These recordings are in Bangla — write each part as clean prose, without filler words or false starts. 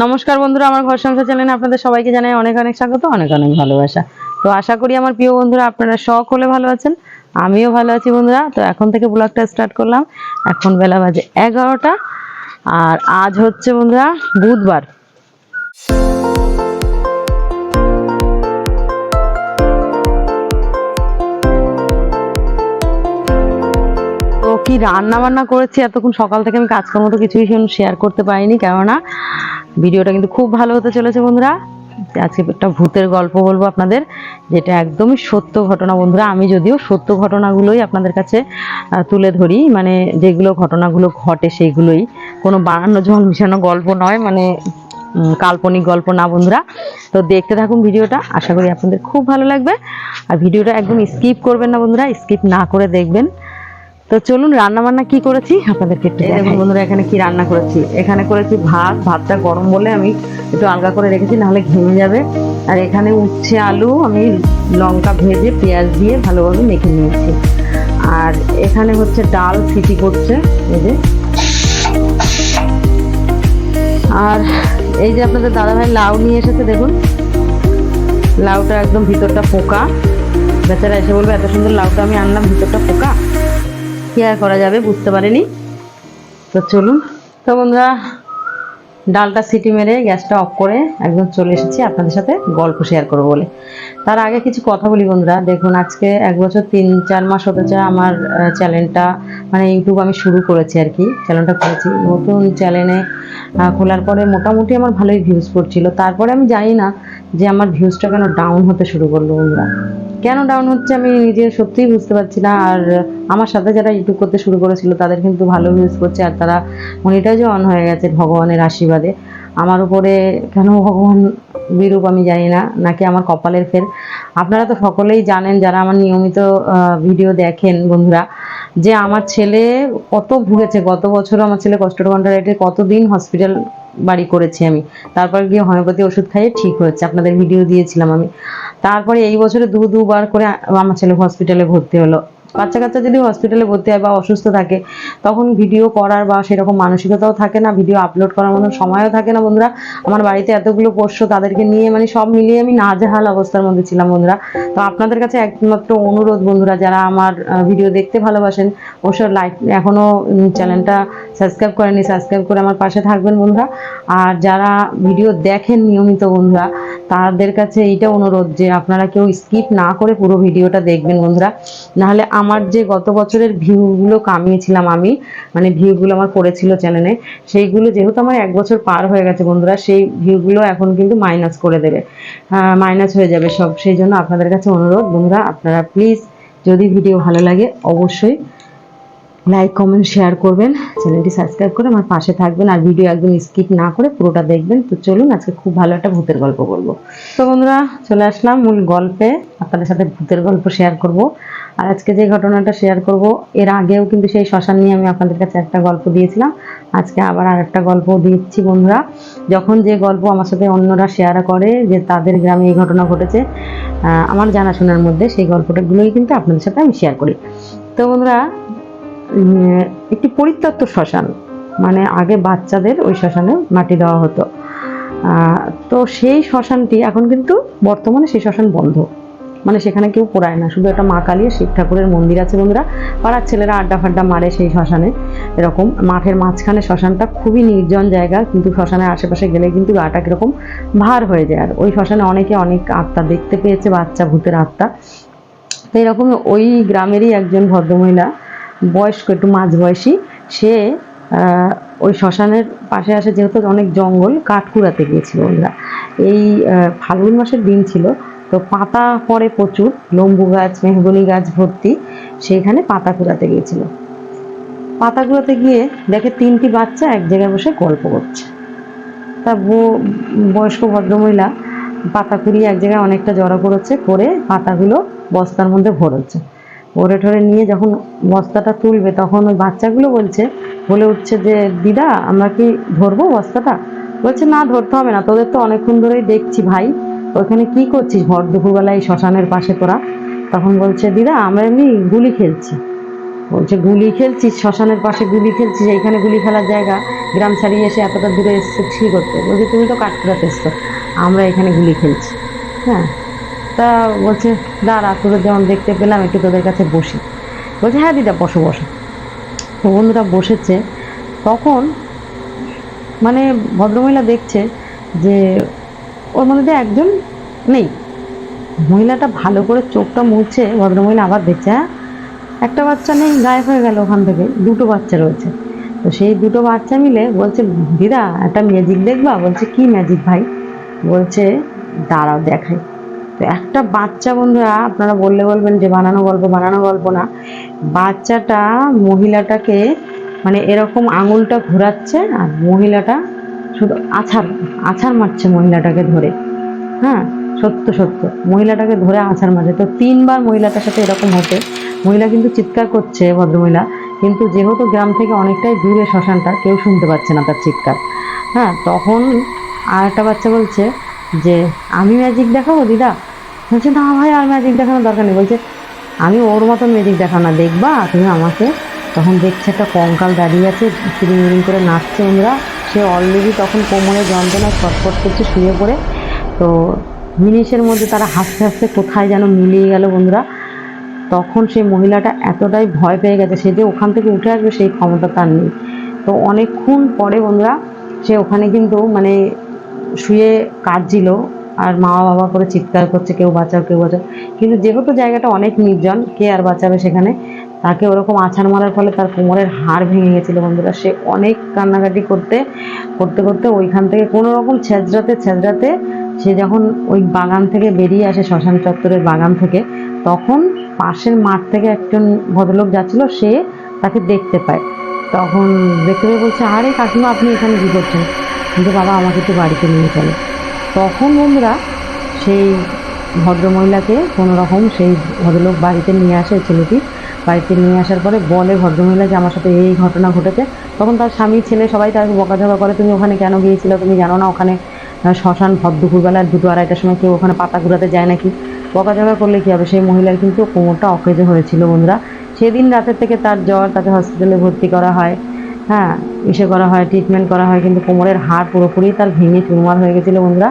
নমস্কার বন্ধুরা, আমার ঘর সংসার চ্যানেলে আপনাদের সবাইকে জানাই অনেক অনেক স্বাগত, অনেক অনেক ভালোবাসা। তো আশা করি আমার প্রিয় বন্ধুরা আপনারা সকলে ভালো আছেন, আমিও ভালো আছি বন্ধুরা। তো এখন থেকে ব্লগটা স্টার্ট করলাম। এখন বেলা বাজে 11টা, আর আজ হচ্ছে বন্ধুরা বুধবার। তো কি রান্না বান্না করেছি এতক্ষণ সকাল থেকে আমি কাজকর্ম তো কিছুই শেয়ার করতে পারিনি, কেননা ভিডিওটা কিন্তু খুব ভালো হতে চলেছে বন্ধুরা। আজকে একটা ভূতের গল্প বলবো আপনাদের, যেটা একদমই সত্য ঘটনা বন্ধুরা। আমি যদিও সত্য ঘটনাগুলোই আপনাদের কাছে তুলে ধরি, মানে যেগুলো ঘটনাগুলো ঘটে সেইগুলোই, কোনো বানানো জল মিশানো গল্প নয়, মানে কাল্পনিক গল্প না বন্ধুরা। তো দেখতে থাকুন ভিডিওটা, আশা করি আপনাদের খুব ভালো লাগবে। আর ভিডিওটা একদম স্কিপ করবেন না বন্ধুরা, স্কিপ না করে দেখবেন। তো চলুন রান্না বান্না কি করেছি আপনাদেরকে একটু দেখুন বন্ধুরা। এখানে কি রান্না করেছি, এখানে করেছি ভাতটা গরম বলে আমি একটু আলগা করে রেখেছি, নাহলে ঘেমে যাবে। আর এখানে উচ্ছে আলু আমি লঙ্কা ভেজে পেঁয়াজ দিয়ে ভালোভাবে মেখে নিয়েছি। আর এখানে হচ্ছে ডাল সিটি করছে এই যে। আর এই যে আপনাদের দাদাভাই লাউ নিয়ে এসেছে, দেখুন লাউটা একদম ভিতরটা পোকা। বেচারা এসে বলবে এত সুন্দর লাউটা আমি আনলাম, ভিতরটা পোকা, কি আর করা যাবে, বুঝতে পারিনি। তো চলুন। তো বন্ধুরা ডালটা সিটি মেরে গ্যাসটা অফ করে একদম চলে এসেছি আপনাদের সাথে গল্প শেয়ার করবো বলে। তার আগে কিছু কথা বলি বন্ধুরা। দেখুন আজকে 1 বছর 3-4 মাস হতে চায় আমার চ্যানেলটা, মানে ইউটিউব আমি শুরু করেছি আর কি, চ্যানেলটা করেছি নতুন চ্যানেলে। খোলার পরে মোটামুটি আমার ভালোই ভিউজ পড়ছিল। তারপরে আমি জানি না যে আমার ভিউজটা কেন ডাউন হতে শুরু করলো বন্ধুরা। কেন ডাউন হচ্ছে আমি নিজে সত্যিই বুঝতে পারছি না। আর আমার সাথে যারা ইউটিউব করতে শুরু করেছিল তাদের কিন্তু ভালো ভিউজ করছে, আর তারা মনিটাইজও অন হয়ে গেছে ভগবানের আশীর্বাদে। আমার উপরে কেন ভগবান বিরূপ আমি জানি না, নাকি আমার কপালের ফের। আপনারা তো সকলেই জানেন যারা আমার নিয়মিত ভিডিও দেখেন বন্ধুরা, যে আমার ছেলে কত ভুগেছে। গত বছর আমার ছেলে কোষ্ঠকাঠিন্যতে কতদিন হসপিটাল বাড়ি করেছি আমি, তারপর গিয়ে হোমিওপ্যাথি ওষুধ খাইয়ে ঠিক হয়েছে, আপনাদের ভিডিও দিয়েছিলাম আমি। তারপরে এই বছরে দুবার করে আমার ছেলে হসপিটালে ভর্তি হলো। বাচ্চা কাচ্চা যদি হসপিটালে ভর্তি হয় বা অসুস্থ থাকে, তখন ভিডিও করার বা সেরকম মানসিকতাও থাকে না, ভিডিও আপলোড করার মতো সময়ও থাকে না বন্ধুরা। আমার বাড়িতে এতগুলো পোষ্য, তাদেরকে নিয়ে মানে সব মিলিয়ে আমি নাজেহাল অবস্থার মধ্যে ছিলাম বন্ধুরা। তো আপনাদের কাছে একমাত্র অনুরোধ বন্ধুরা, যারা আমার ভিডিও দেখতে ভালোবাসেন, অবশ্যই লাইক, এখনও চ্যানেলটা সাবস্ক্রাইব করেনি, সাবস্ক্রাইব করে আমার পাশে থাকবেন বন্ধুরা। আর যারা ভিডিও দেখেন নিয়মিত বন্ধুরা, তাদের কাছে এইটা অনুরোধ যে আপনারা কেউ স্কিপ না করে পুরো ভিডিওটা দেখবেন বন্ধুরা। নাহলে আমার যে গত বছরের ভিউগুলো কামিয়েছিলাম আমি, মানে ভিউগুলো আমার পড়েছিল চ্যানেলে, সেইগুলো যেহেতু আমার 1 বছর পার হয়ে গেছে বন্ধুরা, সেই ভিউগুলো এখন কিন্তু মাইনাস করে দেবে, মাইনাস হয়ে যাবে সব। সেই জন্য আপনাদের কাছে অনুরোধ বন্ধুরা, আপনারা প্লিজ যদি ভিডিও ভালো লাগে অবশ্যই লাইক কমেন্ট শেয়ার করবেন, চ্যানেলটি সাবস্ক্রাইব করে আমার পাশে থাকবেন, আর ভিডিও একদম স্কিপ না করে পুরোটা দেখবেন। তো চলুন আজকে খুব ভালো একটা ভূতের গল্প বলবো। তো বন্ধুরা চলে আসলাম মূল গল্পে, আপনাদের সাথে ভূতের গল্প শেয়ার করব। আর আজকে যে ঘটনাটা শেয়ার করব, এর আগেও কিন্তু সেই শ্মশান নিয়ে আমি আপনাদের কাছে একটা গল্প দিয়েছিলাম, আজকে আবার আরেকটা গল্প দিচ্ছি বন্ধুরা। যখন যে গল্প আমার সাথে অন্যরা শেয়ার করে যে তাদের গ্রামে এই ঘটনা ঘটেছে আমার জানাশোনার মধ্যে, সেই গল্পটাগুলোই কিন্তু আপনাদের সাথে আমি শেয়ার করি। তো বন্ধুরা একটি পরিত্যক্ত শ্মশান, মানে আগে বাচ্চাদের ওই শ্মশানে মাটি দেওয়া হতো। তো সেই শ্মশানটি এখন কিন্তু বর্তমানে সেই শ্মশান বন্ধ, মানে সেখানে কেউ পোড়ায় না, শুধু একটা মা কালী শিব ঠাকুরের মন্দির আছে বন্ধুরা। পাড়ার ছেলেরা আড্ডা ফাড্ডা মারে সেই শ্মশানে, এরকম মাঠের মাঝখানে শ্মশানটা, খুবই নির্জন জায়গা, কিন্তু শ্মশানের আশেপাশে গেলে কিন্তু গাটা কিরকম ভার হয়ে যায়। আর ওই শ্মশানে অনেকে অনেক আত্মা দেখতে পেয়েছে, বাচ্চা ভূতের আত্মা। তো এরকম ওই গ্রামেরই একজন ভদ্রমহিলা, বয়স্ক একটু মাঝ বয়সী, সে ওই শ্মশানের পাশে আসে, যেহেতু অনেক জঙ্গল, কাঠ কুড়াতে গিয়েছিল বন্ধুরা। এই ফাল্গুন মাসের দিন ছিল, তো পাতা পড়ে প্রচুর, লম্বু গাছ মেহগনি গাছ ভর্তি, সেইখানে পাতা কুড়াতে গিয়েছিল। পাতা কুড়াতে গিয়ে দেখে 3টি বাচ্চা এক জায়গায় বসে গল্প করছে। তা বয়স্ক ভদ্রমহিলা পাতা কুড়িয়ে এক জায়গায় অনেকটা জড়ো করেছে, করে পাতাগুলো বস্তার মধ্যে ভরেছে। ভরে ঠরে নিয়ে যখন বস্তাটা তুলবে, তখন ওই বাচ্চাগুলো বলে উঠছে যে দিদা আমরা কি ধরবো বস্তাটা? বলছে না, ধরতে হবে না, তোদের তো অনেকক্ষণ ধরেই দেখছি ভাই, ওইখানে কি করছিস ভর দুপুরবেলায় শ্মশানের পাশে তোরা? তখন বলছে দিদা আমরা এমনি গুলি খেলছি। বলছে গুলি খেলছিস, শ্মশানের পাশে গুলি খেলছিস, এইখানে গুলি খেলার জায়গা, গ্রাম ছাড়িয়ে এসে এতটা দূরে এসছে কী করতে? বলছে তুমি তো কাঠপুরাতে এসছো, আমরা এখানে গুলি খেলছি। হ্যাঁ, তা বলছে দাঁড়া, তোদের যেমন দেখতে পেলাম একটু তোদের কাছে বসি। বলছে হ্যাঁ দিদা বসো বসো। তো বন্ধুরা বসেছে, তখন মানে ভদ্রমহিলা দেখছে যে ওর মধ্যে একজন নেই। মহিলাটা ভালো করে চোখটা মুছছে, ভদ্রমহিলা আবার দেখছে হ্যাঁ একটা বাচ্চা নেই, গায়েব হয়ে গেল ওখান থেকে, দুটো বাচ্চা রয়েছে। তো সেই দুটো বাচ্চা মিলে বলছে দিদা একটা ম্যাজিক দেখবা? বলছে কি ম্যাজিক ভাই? বলছে দাঁড়াও দেখাই। তো একটা বাচ্চা, বন্ধুরা আপনারা বললে বলবেন যে বানানো গল্প, বানানো গল্প না, বাচ্চাটা মহিলাটাকে মানে এরকম আঙুলটা ঘোরাচ্ছে আর মহিলাটা শুধু আছাড় আছাড় মারছে মহিলাটাকে ধরে। হ্যাঁ, সত্য সত্য মহিলাটাকে ধরে আছাড় মারছে। তো 3বার মহিলাটার সাথে এরকম হতে, মহিলা কিন্তু চিৎকার করছে ভদ্রমহিলা, কিন্তু যেহেতু গ্রাম থেকে অনেকটাই দূরে শ্মশানটা, কেউ শুনতে পাচ্ছে না তার চিৎকার। হ্যাঁ, তখন আর একটা বাচ্চা বলছে যে আমি ম্যাজিক দেখাবো দিদা? বলছে না ভাই আর ম্যাজিক দেখানোর দরকার নেই। বলছে আমি ওর মতন ম্যাজিক দেখানো না, দেখবা তুমি আমাকে। তখন দেখছে একটা কঙ্কাল দাঁড়িয়ে আছে, চিরিং করে নাচছে। আমরা সে অলরেডি তখন কোমরে যন্ত্রণায় ছটফট করছে শুয়ে পড়ে। তো জিনিসের মধ্যে তারা হাসতে হাসতে কোথায় যেন মিলিয়ে গেল বন্ধুরা। তখন সেই মহিলাটা এতটাই ভয় পেয়ে গেছে, সে যে ওখান থেকে উঠে আসবে সেই ক্ষমতা তার নেই। তো অনেকক্ষণ পরে বন্ধুরা সে ওখানে কিন্তু মানে শুয়ে কাঁদছিল আর মা বাবা করে চিৎকার করছে কেউ বাঁচাও কেউ বাঁচাও। কিন্তু যেহেতু জায়গাটা অনেক নির্জন, কে আর বাঁচাবে সেখানে? তাকে ওরকম আছাড় মারার ফলে তার কোমরের হাড় ভেঙে গেছিলো বন্ধুরা। সে অনেক কান্নাকাটি করতে করতে করতে ওইখান থেকে কোনো রকম ছেঁচড়াতে ছেঁচড়াতে সে যখন ওই বাগান থেকে বেরিয়ে আসে, শ্মশান চত্বরের বাগান থেকে, তখন পাশের মাঠ থেকে একজন ভদ্রলোক যাচ্ছিল, সে তাকে দেখতে পায়। তখন দেখতে পেয়ে বলছে আরে কাকিমা আপনি এখানে কী করছেন? কিন্তু বাবা আমাকে একটু বাড়িতে নিয়ে চলো। তখন বন্ধুরা সেই ভদ্রমহিলাকে কোনো রকম সেই ভদ্রলোক বাড়িতে নিয়ে আসে, ছেলেটি বাড়িতে নিয়ে আসার পরে বলে ভদ্রমহিলা যে আমার সাথে এই ঘটনা ঘটেছে। তখন তার স্বামী ছেলে সবাই তাকে বকাঝকা করে, তুমি ওখানে কেন গিয়েছিলে? তুমি জানো না ওখানে শ্মশান ভর দুপুরবেলায় 2-2-2:30টার সময় কেউ ওখানে পাতা ঘুরাতে যায় নাকি? বকাঝকা করলে কী হবে? সেই মহিলার কিন্তু কোমরটা অকেজো হয়েছিল বন্ধুরা। সেদিন রাতের থেকে তার জ্বর, তাকে হসপিটালে ভর্তি করা হয়। হ্যাঁ, ইসে করা হয়, ট্রিটমেন্ট করা হয়, কিন্তু কোমরের হাড় পুরোপুরি তার ভেঙে চুরমার হয়ে গেছিলো বন্ধুরা।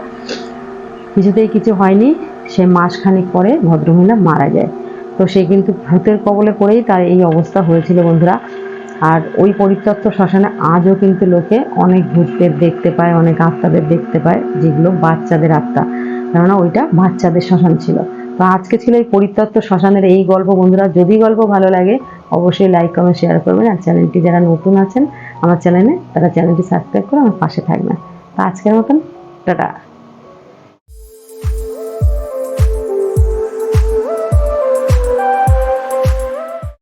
কিছুতেই কিছু হয়নি। সে মাসখানেক পরে ভদ্রমহিলা মারা যায়। তো সে কিন্তু ভূতের কবলে পড়েই তার এই অবস্থা হয়েছিল বন্ধুরা। আর ওই পরিত্যক্ত শ্মশানে আজও কিন্তু লোকে অনেক ভূতদের দেখতে পায়, অনেক আত্মাদের দেখতে পায়, যেগুলো বাচ্চাদের আত্মা, কেননা ওইটা বাচ্চাদের শ্মশান ছিল। তো আজকে ছিল এই পরিত্যক্ত শ্মশানের এই গল্প বন্ধুরা। যদি গল্প ভালো লাগে অবশ্যই লাইক কমেন্ট শেয়ার করবেন। আর চ্যানেলটি যারা নতুন আছেন আমার চ্যানেলে, তারা চ্যানেলটি সাবস্ক্রাইব করে আমার পাশে থাকবেন। তো আজকের মতন টাটা।